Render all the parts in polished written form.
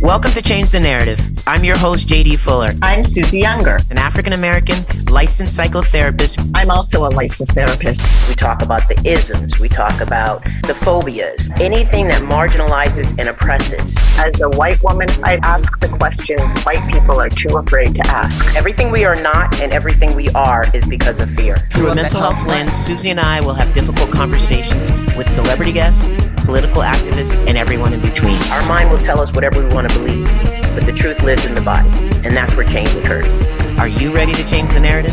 Welcome to Change the Narrative. I'm your host, JD Fuller, I'm Susie Younger. an African-American licensed psychotherapist. I'm also a licensed therapist. We talk about the isms. We talk about the phobias, anything that marginalizes and oppresses. As a white woman, I ask the questions white people are too afraid to ask. Everything we are not and everything we are is because of fear. Through a mental health lens, Susie and I will have difficult conversations with celebrity guests, political activists, and everyone in between. Our mind will tell us whatever we want to believe, but the truth lives in the body, and that's where change occurs. Are you ready to change the narrative?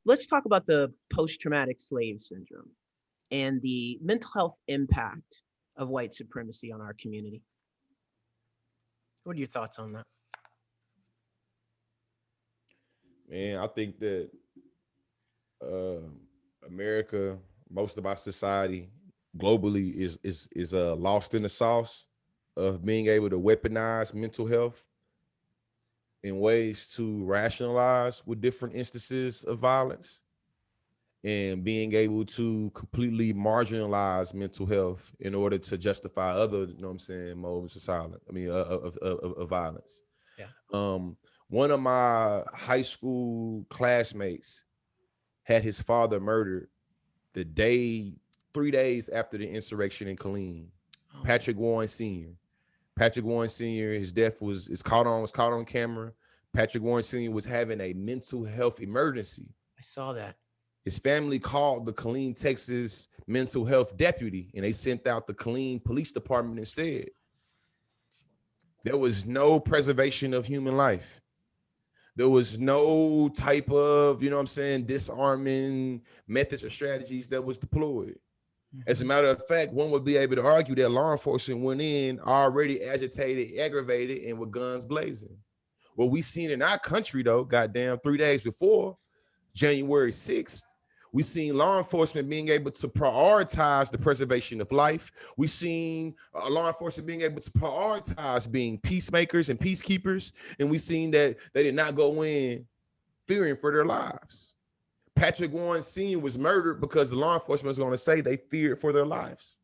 Let's talk about the post-traumatic slave syndrome and the mental health impact of white supremacy on our community. What are your thoughts on that? Man, I think that America, most of our society globally is lost in the sauce of being able to weaponize mental health in ways to rationalize with different instances of violence and being able to completely marginalize mental health in order to justify other, modes of silence. Of violence. Yeah. One of my high school classmates had his father murdered 3 days after the insurrection in Killeen. Oh. Patrick Warren Sr. Patrick Warren Sr., his death was caught on camera. Patrick Warren Sr. was having a mental health emergency. I saw that. His family called the Killeen, Texas mental health deputy, and they sent out the Killeen Police Department instead. There was no preservation of human life. There was no type of, disarming methods or strategies that was deployed. As a matter of fact, one would be able to argue that law enforcement went in already agitated, aggravated, and with guns blazing. What we seen in our country, though, 3 days before January 6th, we seen law enforcement being able to prioritize the preservation of life. We seen law enforcement being able to prioritize being peacemakers and peacekeepers. And we seen that they did not go in fearing for their lives. Patrick Warren Sr. was murdered because the law enforcement was going to say they feared for their lives.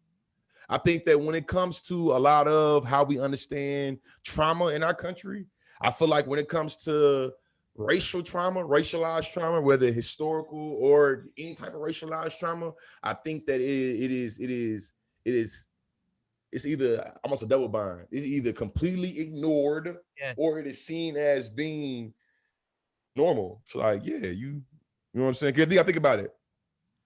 I think that when it comes to a lot of how we understand trauma in our country, I feel like when it comes to racial trauma, racialized trauma, whether historical or any type of racialized trauma, I think that it's either almost a double bind. It's either completely ignored, or it is seen as being normal. So like, you know what I'm saying? Because I think about it.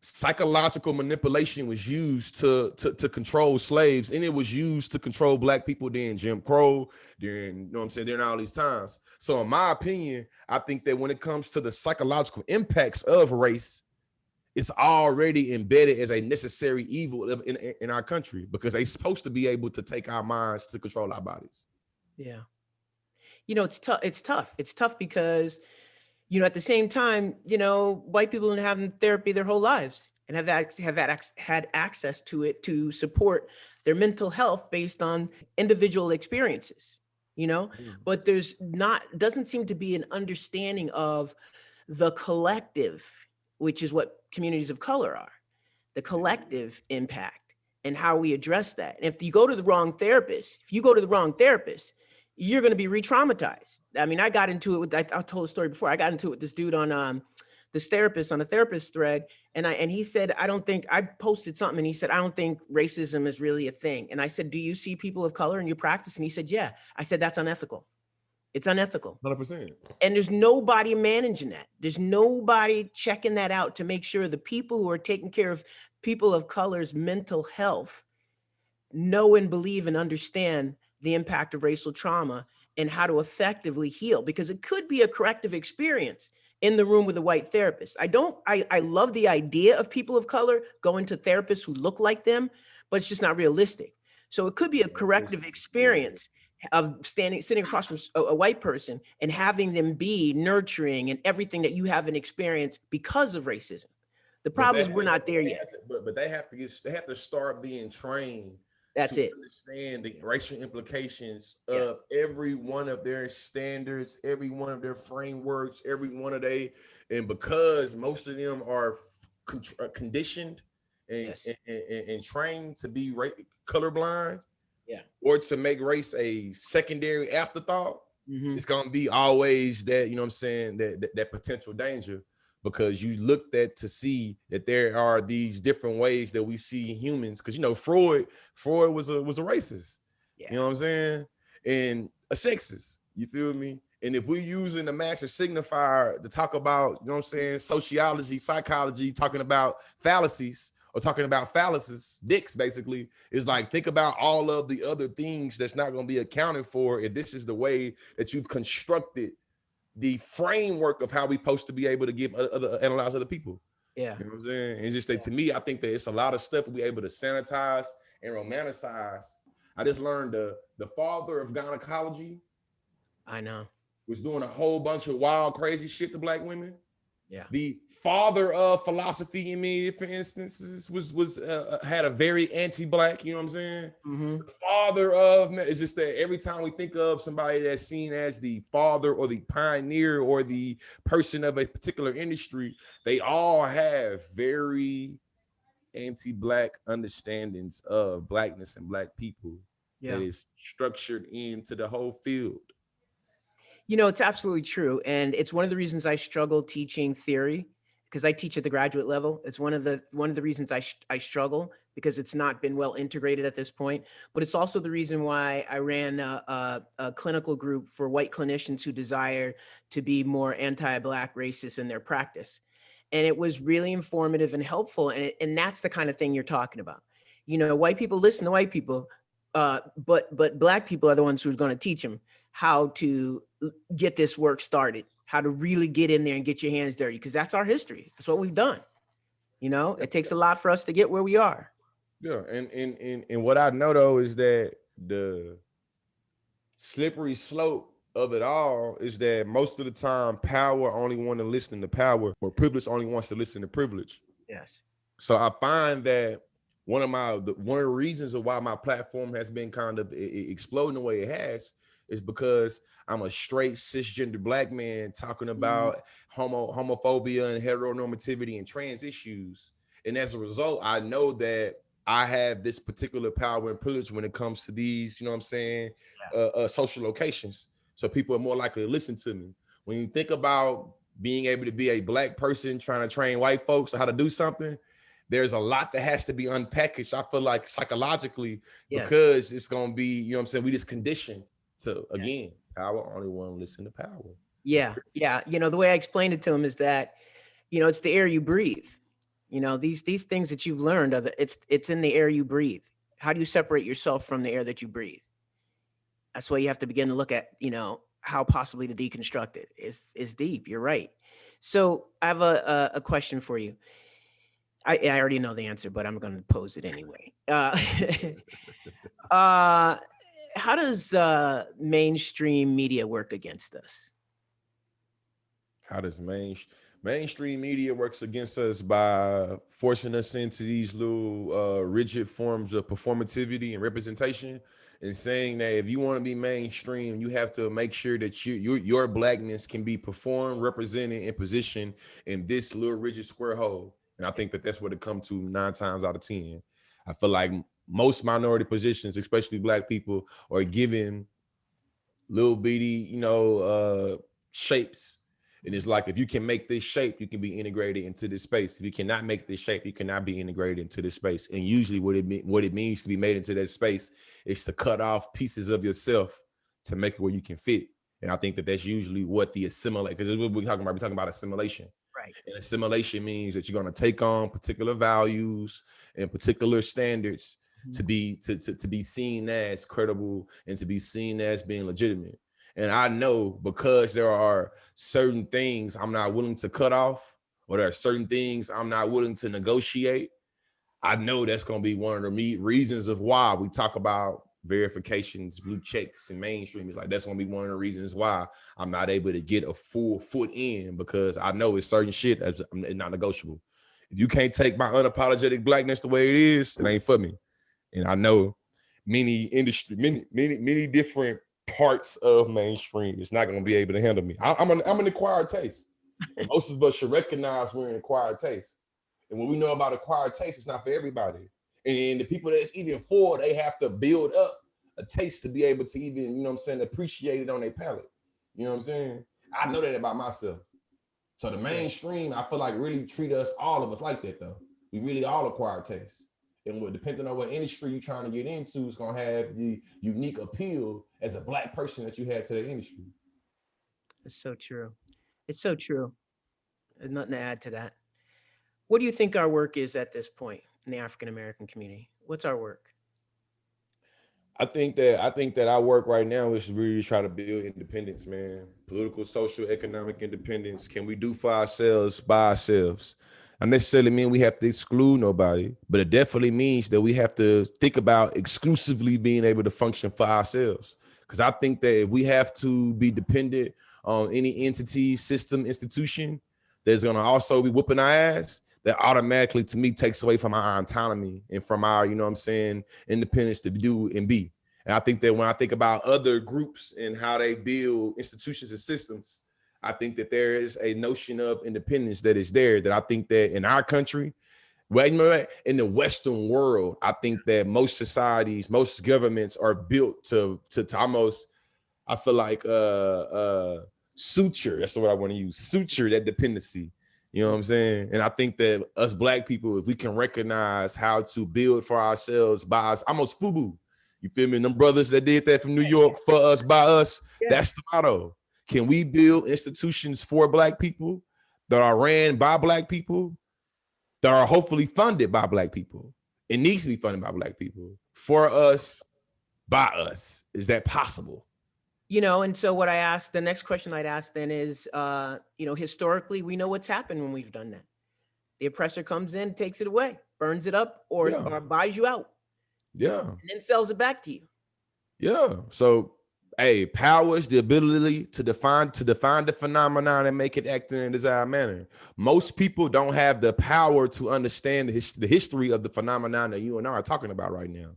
Psychological manipulation was used to control slaves, and it was used to control Black people during Jim Crow, during all these times. So in my opinion, I think that when it comes to the psychological impacts of race, it's already embedded as a necessary evil in our country, because they're supposed to be able to take our minds to control our bodies. Yeah. It's tough. It's tough because at the same time, white people have been having therapy their whole lives and have had access to it to support their mental health based on individual experiences, but doesn't seem to be an understanding of the collective, which is what communities of color are, the collective impact and how we address that. And if you go to the wrong therapist, you're going to be re-traumatized. I mean, I got into it I told a story before. I got into it with this dude on this therapist on a therapist thread. And he said, I posted something and he said, I don't think racism is really a thing. And I said, do you see people of color in your practice? And he said, yeah. I said, that's unethical. It's unethical. 100%. And there's nobody managing that. There's nobody checking that out to make sure the people who are taking care of people of color's mental health know and believe and understand the impact of racial trauma and how to effectively heal, because it could be a corrective experience in the room with a white therapist. I love the idea of people of color going to therapists who look like them, but it's just not realistic. So it could be a corrective experience of sitting across from a white person and having them be nurturing and everything that you haven't experienced because of racism. The problem is we're not there yet. But they have to start being trained That's to it. understand the racial implications Yeah. of every one of their standards, every one of their frameworks, every one of and because most of them are conditioned and, Yes. and trained to be colorblind Yeah. or to make race a secondary afterthought, Hmm. it's gonna be always that, you know what I'm saying, that potential danger, because you looked at to see that there are these different ways that we see humans. Because Freud was a racist, Yeah. you know what I'm saying, and a sexist. You feel me? And if we're using the master signifier to talk about, you know what I'm saying, sociology, psychology, talking about fallacies or talking about phalluses, dicks, basically, is like, think about all of the other things that's not going to be accounted for if this is the way that you've constructed the framework of how we're supposed to be able to give analyze other people. Yeah. You know what I'm saying? And just that, to me, I think that it's a lot of stuff we're able to sanitize and romanticize. I just learned the father of gynecology I know. was doing a whole bunch of wild, crazy shit to black women. Yeah. The father of philosophy in me, for instance, was had a very anti-black, you know what I'm saying? Hmm. The father of, it's just that every time we think of somebody that's seen as the father or the pioneer or the person of a particular industry, they all have very anti-black understandings of blackness and black people Yeah. that is structured into the whole field. It's absolutely true. And it's one of the reasons I struggle teaching theory, because I teach at the graduate level. It's one of the reasons I struggle, because it's not been well integrated at this point. But it's also the reason why I ran a clinical group for white clinicians who desire to be more anti-black racist in their practice. And it was really informative and helpful. And that's the kind of thing you're talking about. White people listen to white people, but black people are the ones who's going to teach them how to get this work started, how to really get in there and get your hands dirty, because that's our history. That's what we've done. It takes a lot for us to get where we are. Yeah, and what I know though is that the slippery slope of it all is that most of the time power only want to listen to power, or privilege only wants to listen to privilege. Yes. So I find that one of the reasons of why my platform has been kind of exploding the way it has is because I'm a straight cisgender black man talking about homophobia and heteronormativity and trans issues. And as a result, I know that I have this particular power and privilege when it comes to these, you know what I'm saying, social locations. So people are more likely to listen to me. When you think about being able to be a black person trying to train white folks how to do something, there's a lot that has to be unpackaged, I feel like, psychologically, Yes. because it's going to be, you know what I'm saying, we just conditioned to, again, power only want to listen to power. Yeah. Yeah. The way I explained it to him is that, it's the air you breathe. These things that you've learned, it's in the air you breathe. How do you separate yourself from the air that you breathe? That's why you have to begin to look at, how possibly to deconstruct it. It's deep. You're right. So I have a question for you. I already know the answer, but I'm going to pose it anyway. How does mainstream media work against us? How does mainstream media works against us by forcing us into these little rigid forms of performativity and representation, and saying that if you want to be mainstream, you have to make sure that your blackness can be performed, represented, and positioned in this little rigid square hole. And I think that that's what it comes to 9 times out of 10. I feel like most minority positions, especially black people, are given little bitty, shapes. And it's like, if you can make this shape, you can be integrated into this space. If you cannot make this shape, you cannot be integrated into this space. And usually what it means to be made into that space is to cut off pieces of yourself to make it where you can fit. And I think that that's usually what the assimilate, because what we're talking about assimilation. Right. And assimilation means that you're going to take on particular values and particular standards to be seen as credible and to be seen as being legitimate. And I know, because there are certain things I'm not willing to cut off, or there are certain things I'm not willing to negotiate, I know that's going to be one of the reasons of why we talk about verifications, blue checks, and mainstream. It's like, that's going to be one of the reasons why I'm not able to get a full foot in, because I know it's certain shit that's not negotiable. If you can't take my unapologetic blackness the way it is, it ain't for me. And I know many industry, many different parts of mainstream. It's not going to be able to handle me. I'm an acquired taste, and most of us should recognize we're an acquired taste. And when we know about acquired taste, it's not for everybody. And the people that's even for, they have to build up a taste to be able to even, you know what I'm saying, appreciate it on their palate. You know what I'm saying? I know that about myself. So the mainstream, I feel like really treat us, all of us like that though. We really all acquire taste. And depending on what industry you're trying to get into, it's gonna have the unique appeal as a Black person that you have to the industry. It's so true. It's so true. There's nothing to add to that. What do you think our work is at this point in the African American community? What's our work? I think that our work right now is really try to build independence, man. Political, social, economic independence. Can we do for ourselves by ourselves? Not necessarily mean we have to exclude nobody, but it definitely means that we have to think about exclusively being able to function for ourselves. Because I think that if we have to be dependent on any entity, system, institution that's gonna also be whooping our ass, that automatically to me takes away from our autonomy and from our, you know what I'm saying, independence to do and be. And I think that when I think about other groups and how they build institutions and systems, I think that there is a notion of independence that is there that I think that in our country, well, you know what, in the Western world, I think that most societies, most governments are built to almost, I feel like suture, that's the word I want to use, suture that dependency. You know what I'm saying? And I think that us Black people, if we can recognize how to build for ourselves by us, almost FUBU. You feel me? Them brothers that did that from New York, for us, by us, that's the motto. Can we build institutions for Black people that are ran by Black people, that are hopefully funded by Black people? It needs to be funded by Black people, for us, by us. Is that possible? And so what the next question I'd ask then is, historically, we know what's happened when we've done that. The oppressor comes in, takes it away, burns it up, or buys you out. Yeah. And then sells it back to you. Yeah. So, power is the ability to define the phenomenon and make it act in a desired manner. Most people don't have the power to understand the history of the phenomenon that you and I are talking about right now.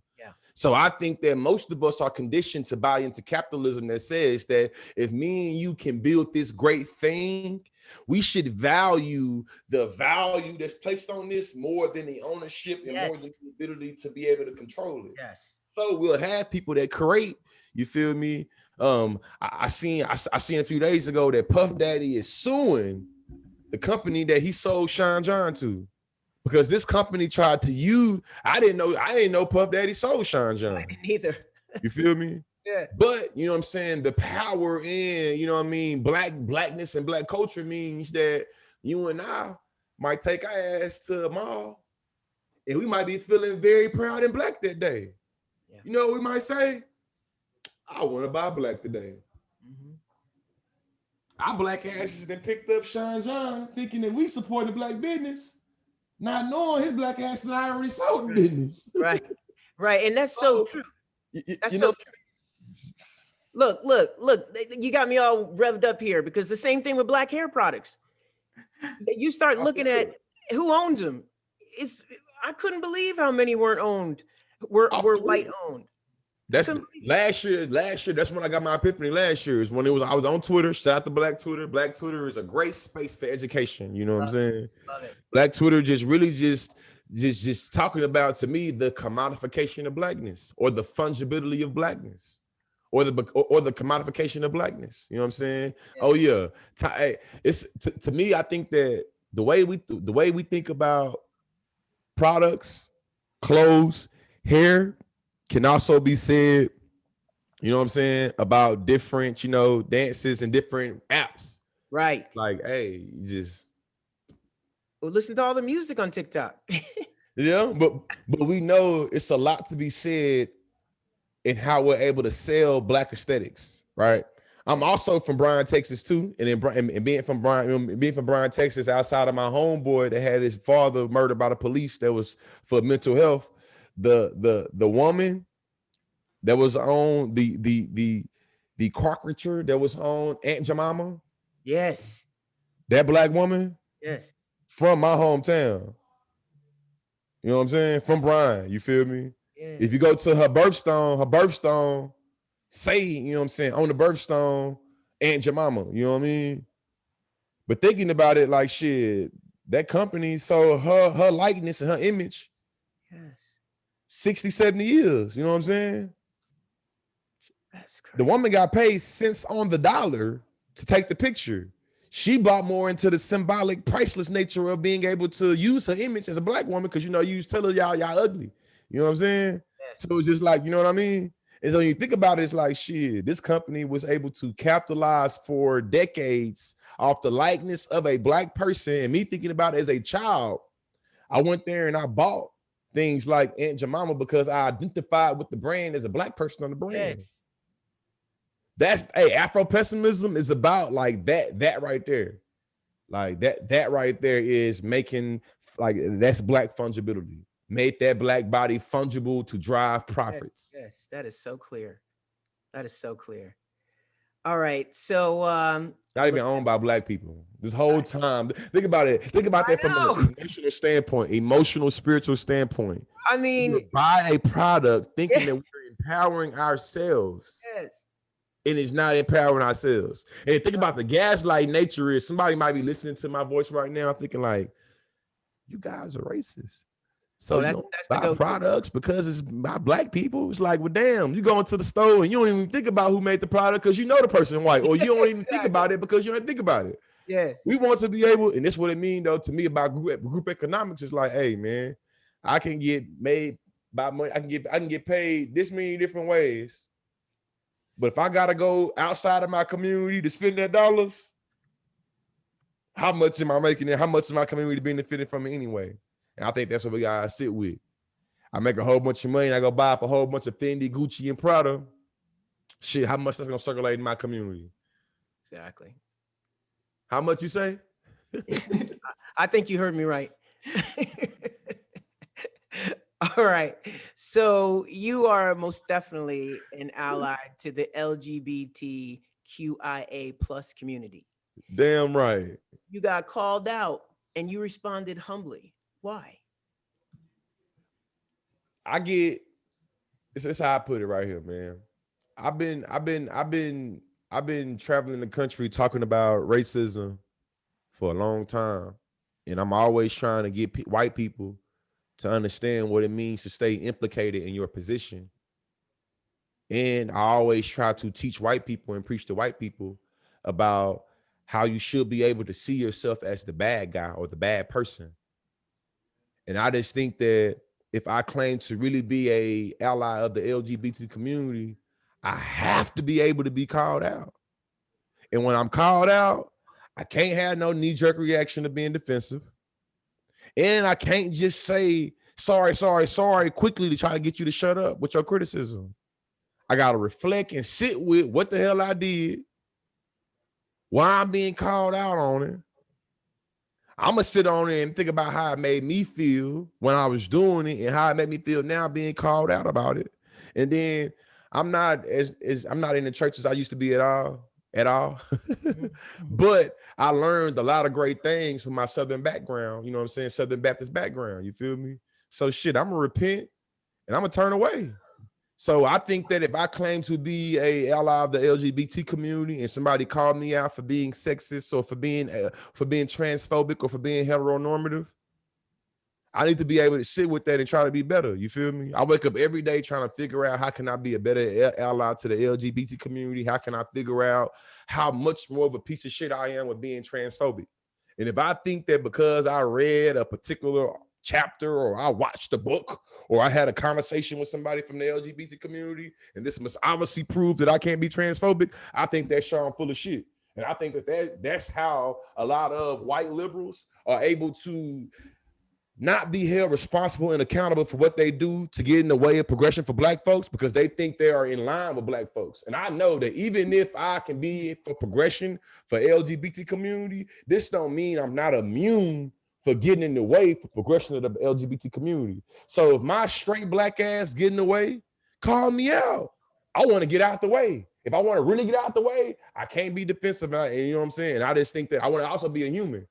So I think that most of us are conditioned to buy into capitalism that says that if me and you can build this great thing, we should value the value that's placed on this more than the ownership and more than the ability to be able to control it. Yes. So we'll have people that create, you feel me? I seen a few days ago that Puff Daddy is suing the company that he sold Sean John to. Because this company tried to use, I didn't know Puff Daddy sold Sean John. I didn't either. You feel me? Yeah. But you know what I'm saying? The power in, you know what I mean, blackness and Black culture means that you and I might take our ass to a mall and we might be feeling very proud and Black that day. Yeah. You know, we might say, I want to buy Black today. Our Black asses then picked up Sean John thinking that we support the Black business, not knowing his Black ass that I already sold the business. Right. And that's so true. Look, you got me all revved up here because the same thing with Black hair products. You start looking at who owns them. I couldn't believe how many weren't owned, were white owned. That's last year. That's when I got my epiphany. Last year is when I was on Twitter. Shout out to Black Twitter. Black Twitter is a great space for education. You know what I'm saying? Love it. Black Twitter just talking about, to me, the commodification of Blackness, or the fungibility of Blackness, or the commodification of Blackness. You know what I'm saying? Yeah. Oh yeah. It's to me. I think that the way we think about products, clothes, hair, can also be said, you know what I'm saying, about different, dances and different apps. Right. Like, hey, listen to all the music on TikTok. Yeah, but we know it's a lot to be said in how we're able to sell Black aesthetics, right? I'm also from Bryan, Texas too, and being from Bryan, Texas, outside of my homeboy that had his father murdered by the police that was for mental health. The woman that was on the caricature that was on Aunt Jemima. Yes. That Black woman. Yes. From my hometown. You know what I'm saying? From Bryan, you feel me? Yeah. If you go to her birthstone, say, you know what I'm saying, on the birthstone, Aunt Jemima, you know what I mean? But thinking about it, like shit, that company sold her likeness and her image Yes. 60, 70 years. You know what I'm saying? That's The crazy. woman got paid cents on the dollar to take the picture. She bought more into the symbolic, priceless nature of being able to use her image as a black woman, because you used to tell her y'all ugly. You know what I'm saying? Yes. So it's just like, you know what I mean? And so when you think about it, it's like shit, this company was able to capitalize for decades off the likeness of a black person. And me thinking about it as a child, I went there and I bought things like Aunt Jemima because I identified with the brand as a black person on the brand. Yes. That's Afro pessimism is about like that right there. Like that right there is making, like, that's black fungibility. Made that black body fungible to drive Yes. profits. Yes. That is so clear. That is so clear. All right. So Not even owned by black people. This whole time. Think about it. Think about I that from know. an emotional standpoint, emotional, spiritual standpoint. I We mean, would buy a product thinking yeah, that we're empowering ourselves, yes. and it's not empowering ourselves. And think about the gaslight nature is somebody might be listening to my voice right now thinking like, you guys are racist. So Oh, you that's don't the buy go-to. products because it's by black people. It's like, well, damn, you go into the store and you don't even think about who made the product because you know the person white, or you don't even think Exactly. about it because you don't think about it. Yes. We want to be able, and this what it means though to me about group economics is like, hey man, I can get made by money. I can get paid this many different ways. But if I gotta go outside of my community to spend that dollars, how much am I making it? How much is my community benefiting from it anyway? And I think that's what we gotta sit with. I make a whole bunch of money and I go buy up a whole bunch of Fendi, Gucci, and Prada. Shit, how much that's gonna circulate in my community? Exactly. How much you say? I think you heard me right. All right. So you are most definitely an ally to the LGBTQIA plus community. Damn right. You got called out and you responded humbly. Why? I get it's how I put it right here, man. I've been traveling the country talking about racism for a long time, and I'm always trying to get white people to understand what it means to stay implicated in your position. And I always try to teach white people and preach to white people about how you should be able to see yourself as the bad guy or the bad person. And I just think that if I claim to really be a ally of the LGBT community, I have to be able to be called out. And when I'm called out, I can't have no knee-jerk reaction of being defensive. And I can't just say sorry quickly to try to get you to shut up with your criticism. I gotta reflect and sit with what the hell I did, why I'm being called out on it. I'm gonna sit on it and think about how it made me feel when I was doing it and how it made me feel now being called out about it. And then I'm not I'm not in the church as I used to be at all. But I learned a lot of great things from my Southern background, you know what I'm saying? Southern Baptist background, you feel me? So shit, I'm gonna repent and I'm gonna turn away. So I think that if I claim to be a ally of the LGBT community and somebody called me out for being sexist or for being transphobic or for being heteronormative, I need to be able to sit with that and try to be better. You feel me? I wake up every day trying to figure out how can I be a better ally to the LGBT community? How can I figure out how much more of a piece of shit I am with being transphobic? And if I think that because I read a particular chapter or I watched a book or I had a conversation with somebody from the LGBT community and this must obviously prove that I can't be transphobic, I think that's sure I'm full of shit. And I think that's how a lot of white liberals are able to not be held responsible and accountable for what they do to get in the way of progression for black folks because they think they are in line with black folks. And I know that even if I can be for progression for LGBT community, this don't mean I'm not immune for getting in the way for progression of the LGBT community. So if my straight black ass get in the way, call me out. I want to get out the way. If I want to really get out the way, I can't be defensive. And you know what I'm saying? I just think that I want to also be a human.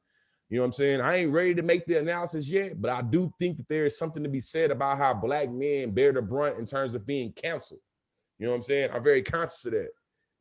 You know what I'm saying? I ain't ready to make the analysis yet, but I do think that there is something to be said about how Black men bear the brunt in terms of being canceled. You know what I'm saying? I'm very conscious of that.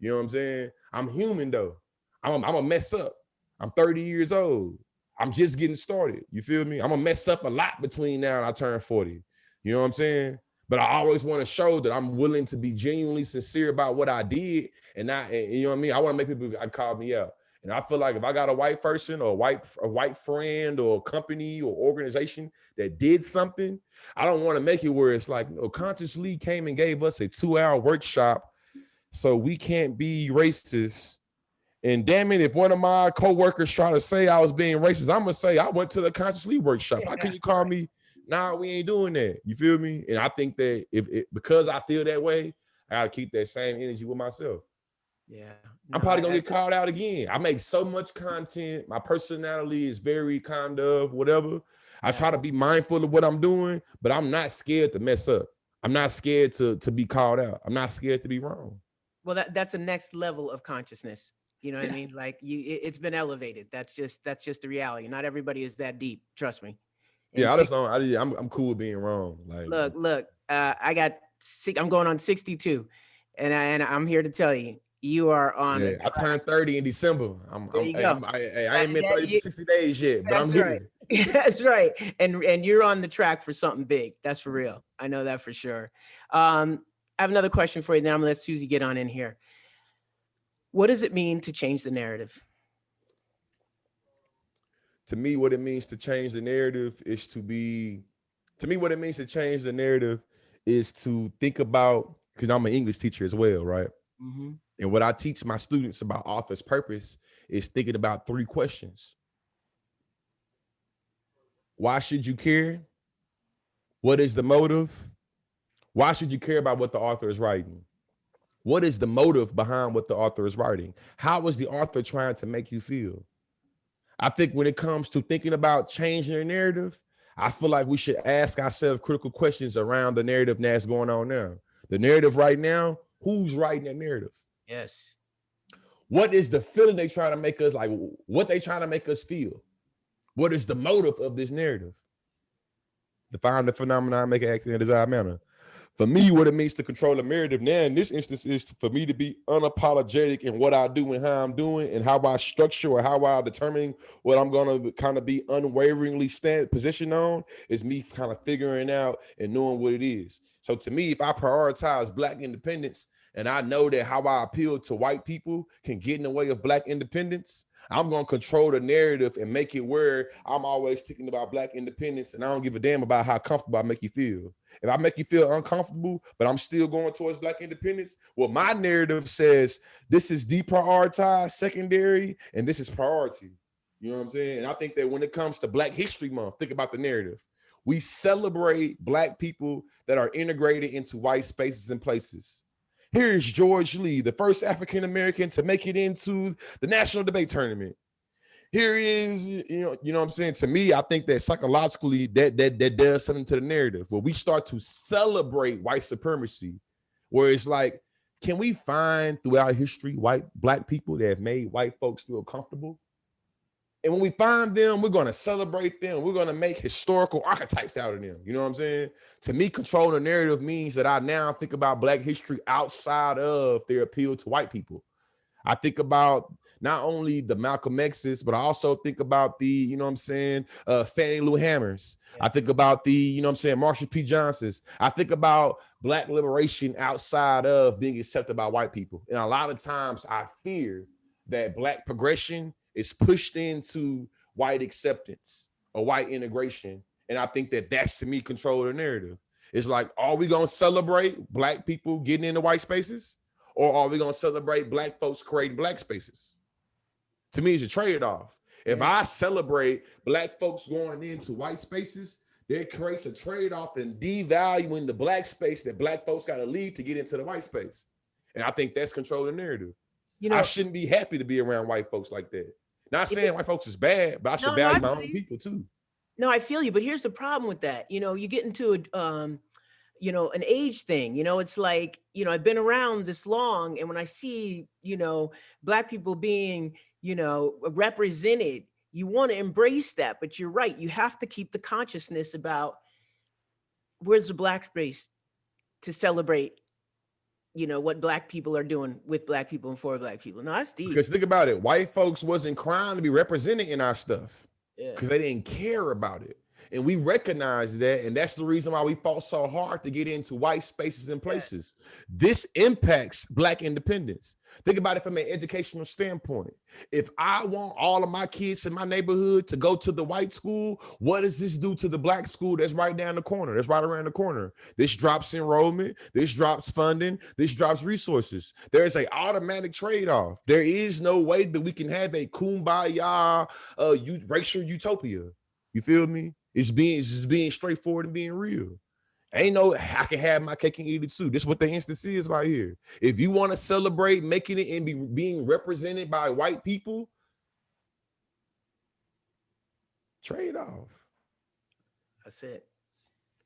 You know what I'm saying? I'm human though. I'm a mess up. I'm 30 years old. I'm just getting started. You feel me? I'm gonna mess up a lot between now and I turn 40. You know what I'm saying? But I always want to show that I'm willing to be genuinely sincere about what I did. And you know what I mean? I want to make people call me out. And I feel like if I got a white person or a white friend or company or organization that did something, I don't want to make it where it's like, Conscious Lee came and gave us a 2-hour workshop, so we can't be racist. And damn it, if one of my coworkers try to say I was being racist, I'm gonna say I went to the Conscious Lee workshop. How can you call me? Nah, we ain't doing that. You feel me? And I think that because I feel that way, I gotta keep that same energy with myself. Yeah. I'm probably gonna get called out again. I make so much content. My personality is very kind of whatever. I try to be mindful of what I'm doing, but I'm not scared to mess up. I'm not scared to be called out. I'm not scared to be wrong. Well, that's a next level of consciousness. You know what I mean? Like it's been elevated. That's just the reality. Not everybody is that deep. Trust me. Yeah, I just don't. I'm cool with being wrong. Like, look. I'm going on 62, and I'm here to tell you, you are on. Yeah, I turned 30 in December. I ain't been 30 for 60 days yet, but I'm here. That's right. And you're on the track for something big. That's for real. I know that for sure. I have another question for you. Then I'm gonna let Susie get on in here. What does it mean to change the narrative? To me, what it means to change the narrative is what it means to change the narrative is to think about, because I'm an English teacher as well, right? Mm-hmm. And what I teach my students about author's purpose is thinking about 3 questions. Why should you care? What is the motive? Why should you care about what the author is writing? What is the motive behind what the author is writing? How is the author trying to make you feel? I think when it comes to thinking about changing your narrative, I feel like we should ask ourselves critical questions around the narrative that's going on now. The narrative right now, who's writing that narrative? Yes. What is the feeling they trying to make us, like what they trying to make us feel? What is the motive of this narrative? Define the phenomenon, make it act in a desired manner. For me, what it means to control the narrative now in this instance is for me to be unapologetic in what I do and how I'm doing and how I structure or how I determine what I'm going to kind of be unwaveringly position on is me kind of figuring out and knowing what it is. So to me, if I prioritize Black independence and I know that how I appeal to white people can get in the way of Black independence, I'm going to control the narrative and make it where I'm always thinking about Black independence and I don't give a damn about how comfortable I make you feel. If I make you feel uncomfortable, but I'm still going towards Black independence, well, my narrative says this is deprioritized, secondary, and this is priority. You know what I'm saying? And I think that when it comes to Black History Month, think about the narrative. We celebrate Black people that are integrated into white spaces and places. Here's George Lee, the first African-American to make it into the national debate tournament. Here he is, you know what I'm saying? To me, I think that psychologically that does something to the narrative where we start to celebrate white supremacy, where it's like, can we find throughout history Black people that have made white folks feel comfortable? And when we find them, we're going to celebrate them. We're going to make historical archetypes out of them. You know what I'm saying? To me, controlling the narrative means that I now think about Black history outside of their appeal to white people. I think about not only the Malcolm X's, but I also think about the, you know what I'm saying, Fannie Lou Hammers. I think about the, you know what I'm saying, Marsha P. Johnson's. I think about Black liberation outside of being accepted by white people. And a lot of times I fear that Black progression is pushed into white acceptance or white integration. And I think that that's, to me, control of the narrative. It's like, are we going to celebrate Black people getting into white spaces? Or are we going to celebrate Black folks creating Black spaces? To me, it's a trade-off. If I celebrate Black folks going into white spaces, there creates a trade-off in devaluing the Black space that Black folks got to leave to get into the white space. And I think that's control of the narrative. You know, I shouldn't be happy to be around white folks like that. Not saying white folks is bad, but I should value my own people too. No, I feel you. But here's the problem with that. You know, you get into an age thing. You know, it's like, you know, I've been around this long, and when I see, you know, Black people being, you know, represented, You want to embrace that, but you're right. You have to keep the consciousness about where's the black space to celebrate, what black people are doing with black people and for black people. No, that's deep. Because think about it, white folks wasn't crying to be represented in our stuff Yeah. because they didn't care about it. And we recognize that. And that's the reason why we fought so hard to get into white spaces and places. This impacts Black independence. Think about it from an educational standpoint. If I want all of my kids in my neighborhood to go to the white school, what does this do to the Black school that's right down the corner, that's right around the corner? This drops enrollment, this drops funding, this drops resources. There's an automatic trade-off. There is no way that we can have a kumbaya racial utopia. You feel me? It's just being straightforward and being real. Ain't no, I can have my cake and eat it too. This is what the instance is right here. If you want to celebrate making it and being represented by white people, trade off. That's it.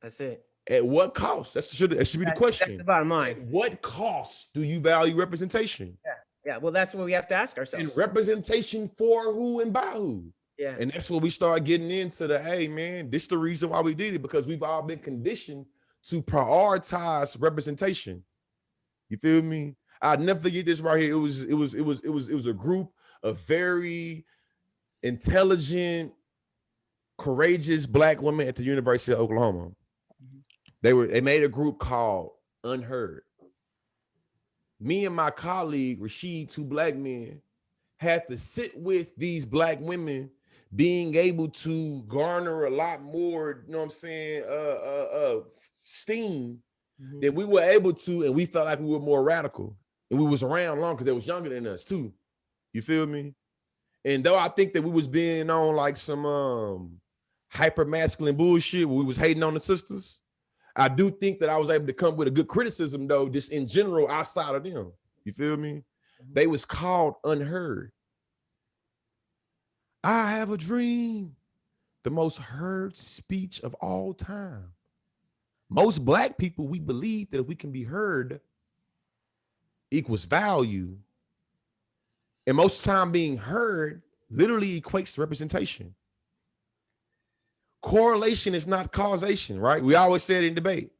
That's it. At what cost? That should be the question. That's the bottom line. At what cost do you value representation? Yeah. Well, that's what we have to ask ourselves. And representation for who and by who? Yeah. And that's what we start getting into hey, man, this is the reason why we did it, because we've all been conditioned to prioritize representation. You feel me? I'll never forget this right here. It was a group of very intelligent, courageous Black women at the University of Oklahoma. They made a group called Unheard. Me and my colleague Rashid, two Black men, had to sit with these Black women, being able to garner a lot more, you know what I'm saying, steam than we were able to, and we felt like we were more radical, and we was around long because they was younger than us too. You feel me? And though I think that we was being on like some hyper masculine bullshit where we was hating on the sisters, I do think that I was able to come with a good criticism though, just in general outside of them. You feel me? They was called Unheard. I have a dream, the most heard speech of all time. Most Black people, we believe that if we can be heard equals value. And most of the time being heard literally equates to representation. Correlation is not causation, right? We always say it in debate.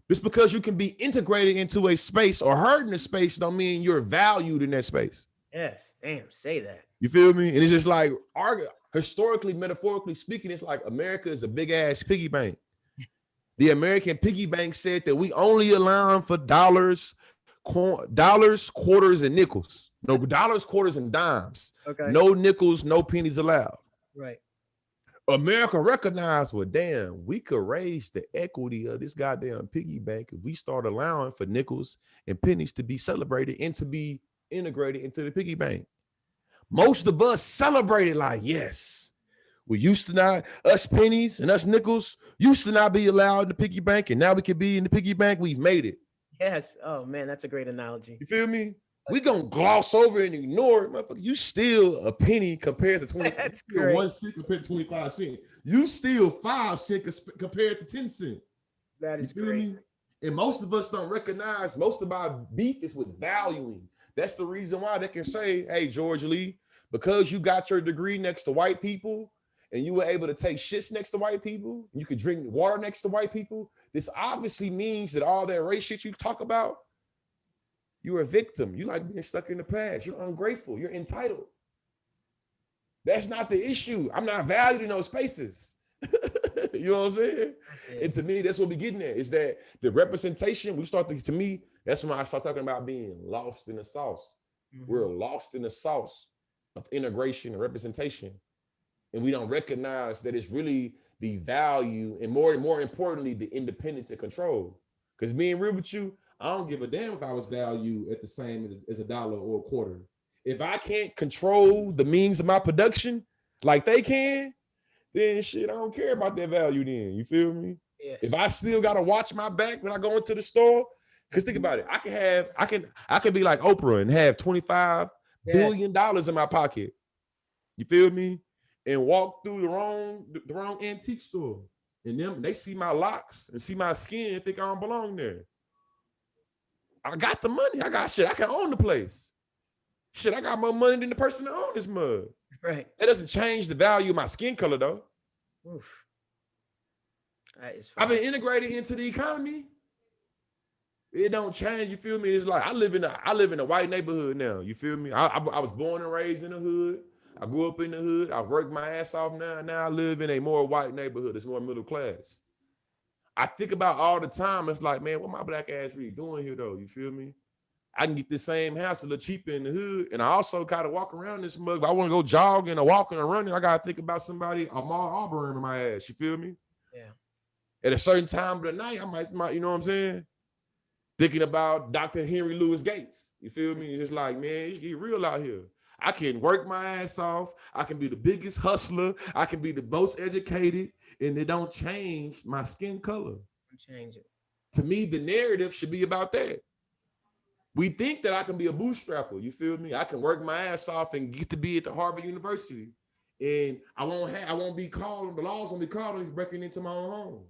Just because you can be integrated into a space or heard in a space don't mean you're valued in that space. Yes, damn, say that. You feel me? And it's just like, historically, metaphorically speaking, it's like America is a big ass piggy bank. The American piggy bank said that we only allow for dollars, quarters, and nickels. No dollars, quarters, and dimes. Okay. No nickels, no pennies allowed. Right. America recognized, well, damn, we could raise the equity of this goddamn piggy bank if we start allowing for nickels and pennies to be celebrated and to be integrated into the piggy bank. Most of us celebrated like, yes, we used to not, us pennies and us nickels used to not be allowed in the piggy bank, and now we can be in the piggy bank. We've made it. Yes. Oh man, that's a great analogy. You feel me? We gonna gloss over and ignore it, motherfucker. You still a penny compared to 20. That's great. great. 1 cent compared to 25 cents. You still 5 cents compared to 10 cents. That is You feel great. me? And most of us don't recognize most of our beef is with valuing. That's the reason why they can say, hey, George Lee, because you got your degree next to white people and you were able to take shits next to white people, you could drink water next to white people, this obviously means that all that race shit you talk about, you're a victim. You like being stuck in the past. You're ungrateful. You're entitled. That's not the issue. I'm not valued in those spaces. You know what I'm saying? And to me, that's what we're getting at, is that the representation, to me, that's when I start talking about being lost in the sauce. Mhm. We're lost in the sauce of integration and representation. And we don't recognize that it's really the value and more importantly, the independence and control. Because being real with you, I don't give a damn if I was valued at the same as a dollar or a quarter. If I can't control the means of my production like they can, then shit, I don't care about that value then. You feel me? Yes. If I still gotta watch my back when I go into the store, because think about it, I can be like Oprah and have $25 billion in my pocket. You feel me? And walk through the wrong antique store. And them, they see my locks and see my skin and think I don't belong there. I got the money. I got shit. I can own the place. Shit, I got more money than the person that owns this mug. Right. That doesn't change the value of my skin color, though. Oof. That is I've fine. been integrated into the economy. It don't change. You feel me? It's like I live in a white neighborhood now. You feel me? I was born and raised in the hood. I grew up in the hood. I worked my ass off now. Now I live in a more white neighborhood. It's more middle class. I think about all the time. It's like, man, what my black ass really doing here, though? You feel me? I can get the same house a little cheaper in the hood. And I also kind of walk around this mug. If I want to go jogging or walking or running, I got to think about somebody, Ahmaud Auburn in my ass. You feel me? Yeah. At a certain time of the night, I might, you know what I'm saying? Thinking about Dr. Henry Louis Gates. You feel me? It's just like, man, it's get real out here. I can work my ass off. I can be the biggest hustler. I can be the most educated, and it don't change my skin color. Change it. To me, the narrative should be about that. We think that I can be a bootstrapper. You feel me? I can work my ass off and get to be at the Harvard University, and I won't be called. The laws won't be called on breaking into my own home.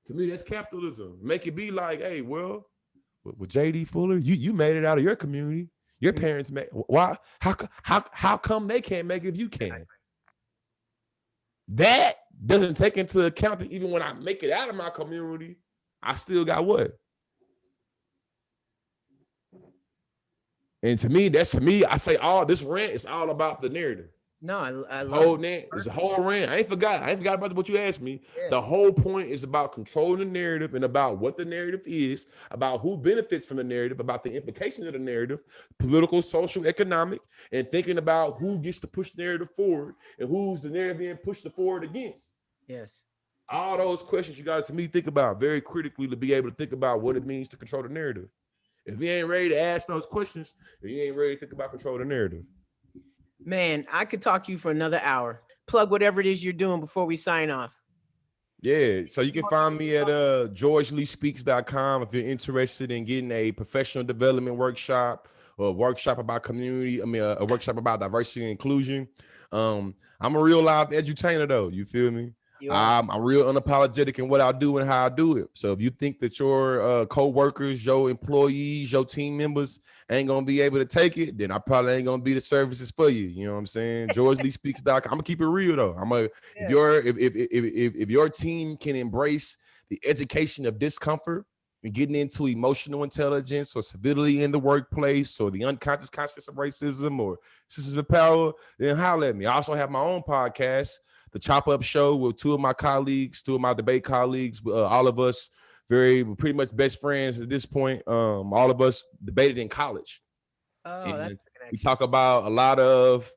To me, that's capitalism. Make it be like, hey, well, with J.D. Fuller, you made it out of your community. Your parents made. Why? How come they can't make it if you can? That doesn't take into account that even when I make it out of my community, I still got what? And to me, I say all this rant is all about the narrative. No, I Whole love it. it's a whole rant. I ain't forgot about what you asked me. Yeah. The whole point is about controlling the narrative and about what the narrative is, about who benefits from the narrative, about the implications of the narrative, political, social, economic, and thinking about who gets to push the narrative forward and who's the narrative being pushed forward against. Yes. All those questions you got to me think about very critically to be able to think about what it means to control the narrative. If you ain't ready to ask those questions, then you ain't ready to think about control the narrative. Man, I could talk to you for another hour. Plug whatever it is you're doing before we sign off. Yeah, so you can find me at georgeleespeaks.com if you're interested in getting a professional development workshop or a workshop about community. A workshop about diversity and inclusion. I'm a real live edutainer though. You feel me? I'm real unapologetic in what I do and how I do it. So if you think that your co-workers, your employees, your team members ain't gonna be able to take it, then I probably ain't gonna be the services for you. You know what I'm saying? GeorgeLeeSpeaks.com. I'm gonna keep it real though. If your team can embrace the education of discomfort and getting into emotional intelligence or civility in the workplace or the unconscious conscious of racism or systems of power, then holler at me. I also have my own podcast, The Chop Up Show, with two of my debate colleagues, all of us pretty much best friends at this point. All of us debated in college. Oh, and that's we talk about a lot of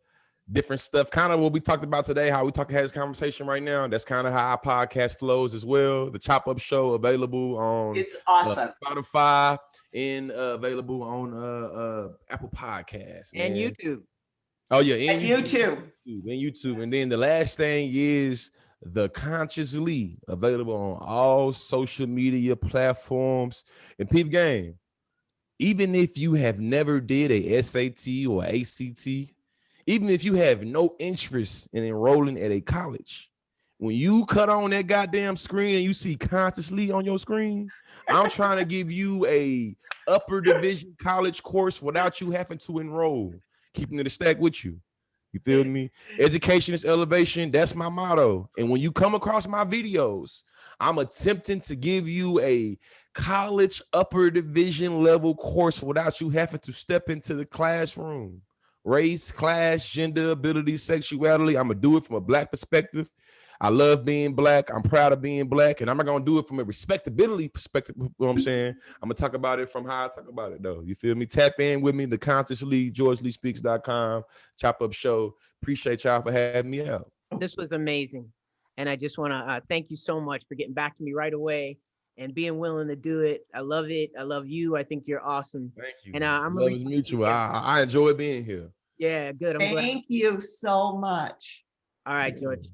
different stuff, kind of what we talked about today, how we had this conversation right now. That's kind of how our podcast flows as well. The Chop Up Show available on It's awesome. Spotify and available on Apple Podcasts and YouTube. Oh yeah, And YouTube. And then the last thing is The Conscious Lee, available on all social media platforms. And peep game, even if you have never did a SAT or ACT, even if you have no interest in enrolling at a college, when you cut on that goddamn screen and you see Conscious Lee on your screen, I'm trying to give you a upper division college course without you having to enroll, keeping it a stack with you. You feel me? Education is elevation. That's my motto. And when you come across my videos, I'm attempting to give you a college upper division level course without you having to step into the classroom. Race, class, gender, ability, sexuality. I'm going to do it from a Black perspective. I love being Black. I'm proud of being Black. And I'm not going to do it from a respectability perspective. You know what I'm saying? I'm going to talk about it from how I talk about it, though. You feel me? Tap in with me, The Conscious Lee, GeorgeLeeSpeaks.com, Chop Up Show. Appreciate y'all for having me out. This was amazing. And I just want to thank you so much for getting back to me right away and being willing to do it. I love it. I love you. I think you're awesome. Thank you. And I'm love is mutual. I enjoy being here. Yeah, good. I'm glad. Thank you so much. All right, George.